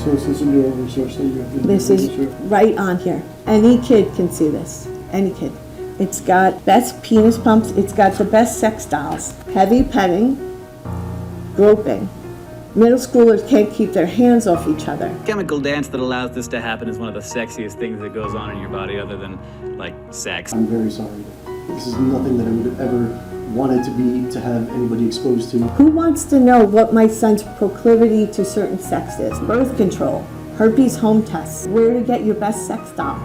So is this a new resource that you have? This is right on here. Any kid can see this. Any kid. It's got best penis pumps. It's got the best sex dolls. Heavy petting. Groping. Middle schoolers can't keep their hands off each other. The chemical dance that allows this to happen is one of the sexiest things that goes on in your body other than, like, sex. I'm very sorry. This is nothing that I would have ever wanted to have anybody exposed to. Who wants to know what my son's proclivity to certain sex is? Birth control, herpes home tests, where to get your best sex doll,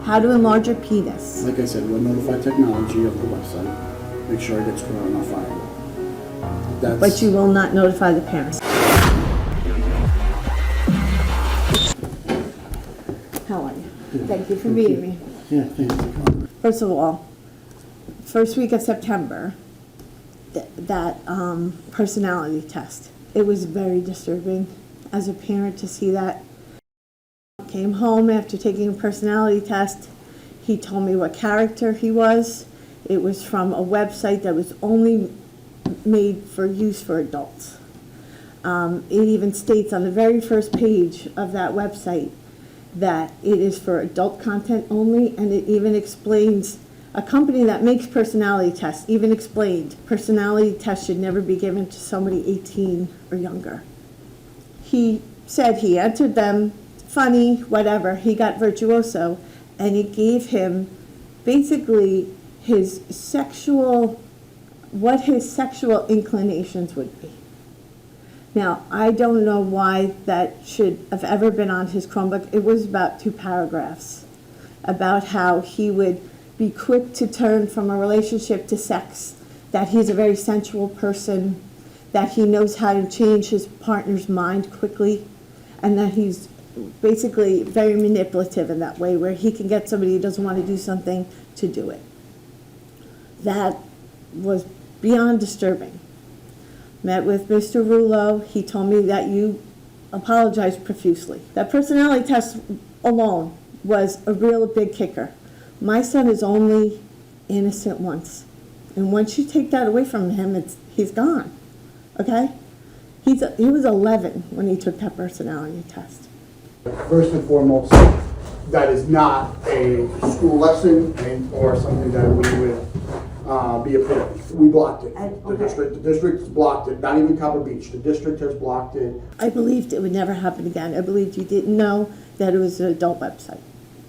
how to enlarge your penis. Like I said, we'll notify technology of the website. Make sure it gets clear on our firewall. But you will not notify the parents. How are you? Thank you for meeting me. Yeah, thanks for coming. First of all, first week of September, that personality test, it was very disturbing as a parent to see that. Came home after taking a personality test. He told me what character he was. It was from a website that was only made for use for adults. It even states on the very first page of that website that it is for adult content only, and it even explains, a company that makes personality tests even explained personality tests should never be given to somebody 18 or younger. He said he entered them, funny, whatever, he got virtuoso, and it gave him basically his sexual, what his sexual inclinations would be. Now, I don't know why that should have ever been on his Chromebook. It was about 2 paragraphs about how he would be quick to turn from a relationship to sex, that he's a very sensual person, that he knows how to change his partner's mind quickly, and that he's basically very manipulative in that way, where he can get somebody who doesn't want to do something to do it. That was beyond disturbing. Met with Mr. Ruolo. He told me that you apologized profusely. That personality test alone was a real big kicker. My son is only innocent once. And once you take that away from him, he's gone, okay? He was 11 when he took that personality test. First and foremost, that is not a school lesson or something that we would be approved. We blocked it. The district blocked it. Not even Copper Beech. The district has blocked it. I believed it would never happen again. I believed you didn't know that it was an adult website.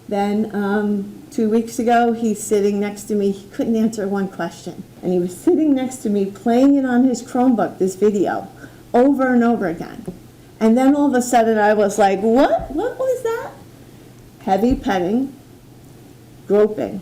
Then 2 weeks ago, he's sitting next to me. He couldn't answer one question. And he was sitting next to me playing it on his Chromebook, this video, over and over again. And then all of a sudden I was like, what? What was that? Heavy petting, groping.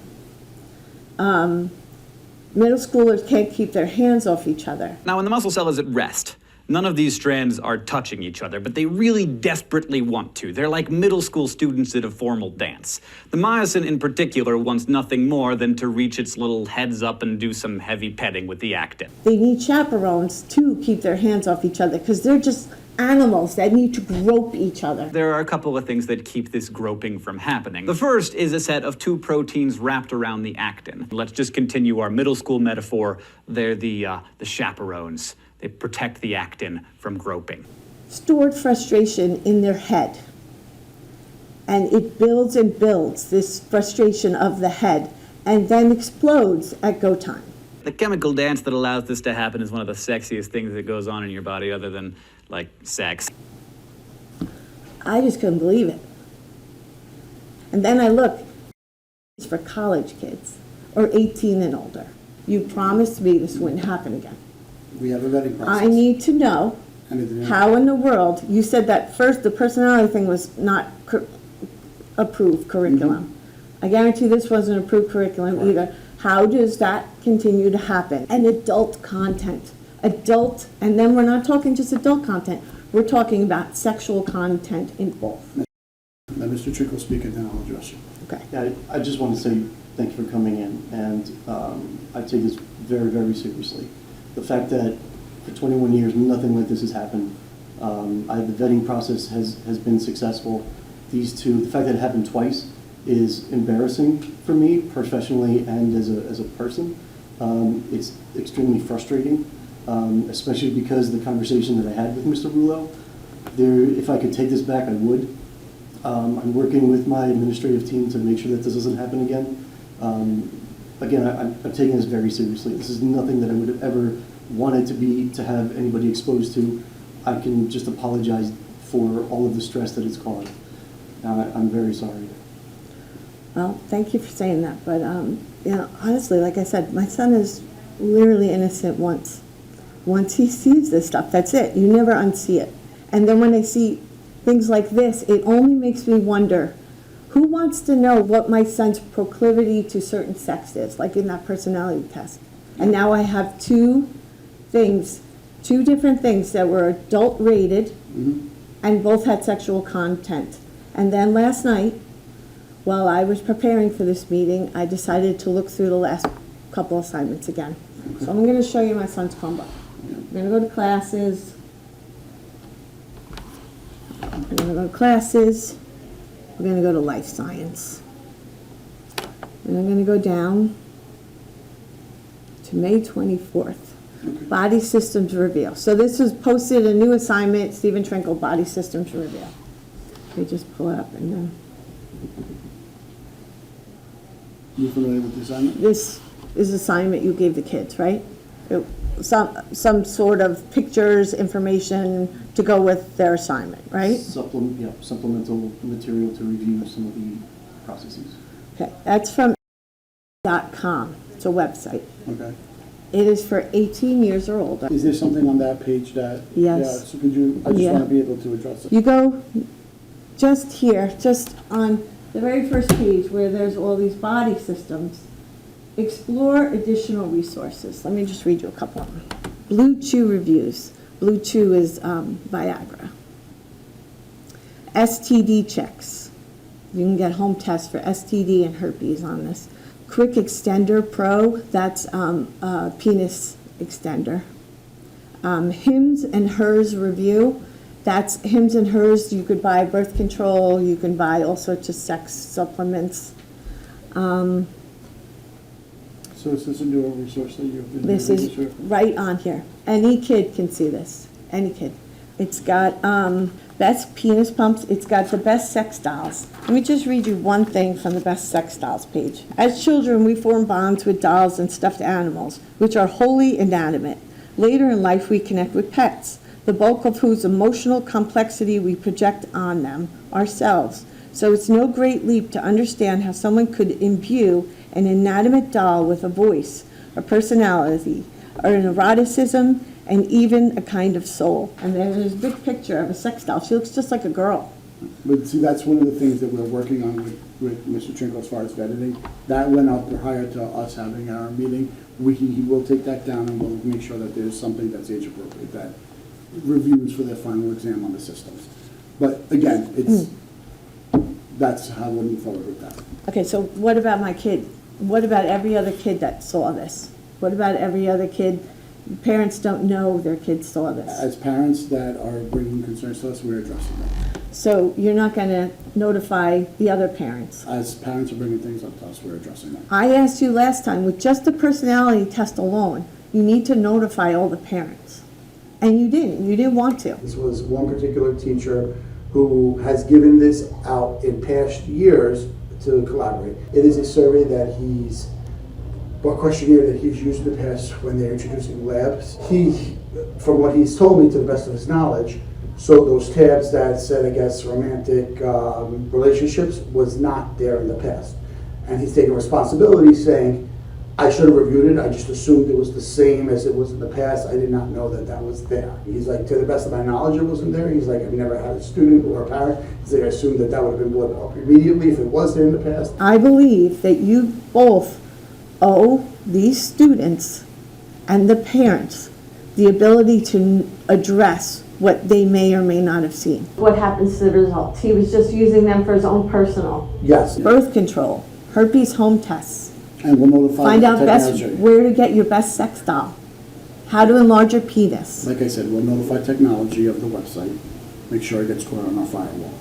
Middle schoolers can't keep their hands off each other. Now, when the muscle cell is at rest, none of these strands are touching each other, but they really desperately want to. They're like middle school students at a formal dance. The myosin in particular wants nothing more than to reach its little heads up and do some heavy petting with the actin. They need chaperones to keep their hands off each other because they're just animals that need to grope each other. There are a couple of things that keep this groping from happening. The first is a set of 2 proteins wrapped around the actin. Let's just continue our middle school metaphor. They're the chaperones. They protect the actin from groping. Stored frustration in their head. And it builds and builds, this frustration of the head, and then explodes at go time. The chemical dance that allows this to happen is one of the sexiest things that goes on in your body other than, like, sex. I just couldn't believe it. And then I look, it's for college kids, or 18 and older. You promised me this wouldn't happen again. We have a vetting process. I need to know how in the world, you said that first the personality thing was not approved curriculum. Mm-hmm. I guarantee this wasn't approved curriculum either. How does that continue to happen? And adult content. Adult, and then we're not talking just adult content. We're talking about sexual content in both. Let Mr. Trinkle speak and then I'll address you. Okay. Yeah, I just want to say thank you for coming in, and I take this very, very seriously. The fact that for 21 years nothing like this has happened, the vetting process has been successful. These two, the fact that it happened twice is embarrassing for me professionally and as a person. It's extremely frustrating, especially because the conversation that I had with Mr. Ruolo, if I could take this back, I would. I'm working with my administrative team to make sure that this doesn't happen again. Again, I'm taking this very seriously. This is nothing that I would have ever wanted to have anybody exposed to. I can just apologize for all of the stress that it's caused. I'm very sorry. Well, thank you for saying that, but you know, honestly, like I said, my son is literally innocent once. Once he sees this stuff, that's it. You never unsee it. And then when I see things like this, it only makes me wonder, who wants to know what my son's proclivity to certain sex is, like in that personality test? And now I have two different things that were adult rated, and both had sexual content. And then last night, while I was preparing for this meeting, I decided to look through the last couple assignments again. So I'm going to show you my son's Chromebook. We're going to go to classes. We're going to go to classes. We're going to go to life science. And I'm going to go down to May 24th. Body systems review. So this was posted, a new assignment, Steve Trinkle, body systems review. They just pull it up and then. You familiar with the assignment? This is assignment you gave the kids, right? Some sort of pictures, information to go with their assignment, right? Supplemental material to review some of the processes. Okay, that's from .com. It's a website. Okay. It is for 18 years or older. Is there something on that page that? Yes. Yeah, so could you, I just Yeah. want to be able to address it. You go just here, just on the very first page where there's all these body systems. Explore additional resources. Let me just read you a couple of them. Blue Chew reviews. Blue Chew is Viagra. STD checks. You can get home tests for STD and herpes on this. Quick Extender Pro, that's a penis extender. Hims and Hers review, that's Hims and Hers. You could buy birth control, you can buy all sorts of sex supplements. So is this a newer resource that you've been This using? is right on here. Any kid can see this, any kid. It's got best penis pumps. It's got the best sex dolls. Let me just read you one thing from the best sex dolls page. As children, we form bonds with dolls and stuffed animals, which are wholly inanimate. Later in life, we connect with pets, the bulk of whose emotional complexity we project on them ourselves. So it's no great leap to understand how someone could imbue an inanimate doll with a voice, a personality, or an eroticism, and even a kind of soul. And there's a big picture of a sex doll. She looks just like a girl. But see, that's one of the things that we're working on with Mr. Trinkle as far as editing. That went up prior to us having our meeting. He will take that down and we'll make sure that there's something that's age appropriate, that reviews for their final exam on the systems. But again, that's how we'll move forward with that. Okay, so what about my kid? What about every other kid that saw this? What about every other kid? Parents don't know their kids saw this. As parents that are bringing concerns to us, we're addressing them. So you're not going to notify the other parents? As parents are bringing things up to us, we're addressing them. I asked you last time, with just the personality test alone, you need to notify all the parents. And you didn't. You didn't want to. This was one particular teacher who has given this out in past years to collaborate. It is a survey that or questionnaire that he's used in the past when they're introducing labs. He, from what he's told me to the best of his knowledge, so those tabs that said, I guess, romantic relationships was not there in the past. And he's taking responsibility saying, I should have reviewed it, I just assumed it was the same as it was in the past, I did not know that that was there. He's like, to the best of my knowledge, it wasn't there. He's like, I've never had a student or a parent. He's like, I assumed that that would have been brought up immediately if it was there in the past. I believe that you both owe these students and the parents the ability to address what they may or may not have seen. What happens to the results? He was just using them for his own personal. Yes. Birth control, herpes home tests. And we'll notify Find out technology. where to get your best sex doll. How to enlarge your penis. Like I said, we'll notify technology of the website. Make sure it gets caught on our firewall.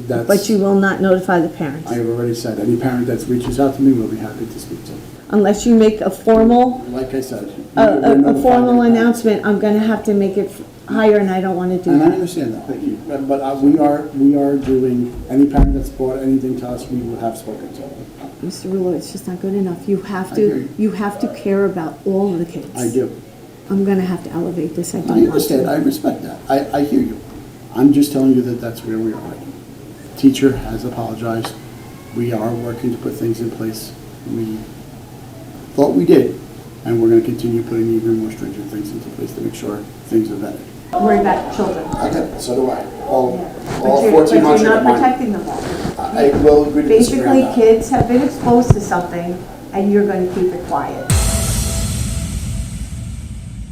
But you will not notify the parents. I have already said, any parent that reaches out to me, we'll be happy to speak to. Unless you make a formal Like I said. a formal announcement, I'm going to have to make it hire and I don't want to do And I that. understand that. Thank you. But we are doing, any parent that's brought anything to us, we will have spoken to. Mr. Ruolo, it's just not good enough. You have I hear to, you. you have to care about all of the kids. I do. I'm gonna have to elevate this. I don't I want understand. I to. respect that. I hear you. I'm just telling you that that's where we are. Teacher has apologized. We are working to put things in place. We thought we did, and we're going to continue putting even more stringent things into place to make sure things are vetted. Worry about children. I get it. So do I. All But 14 months you're of not mine. protecting them all. I will agree to disagree on Basically, that. kids have been exposed to something and you're gonna keep it quiet.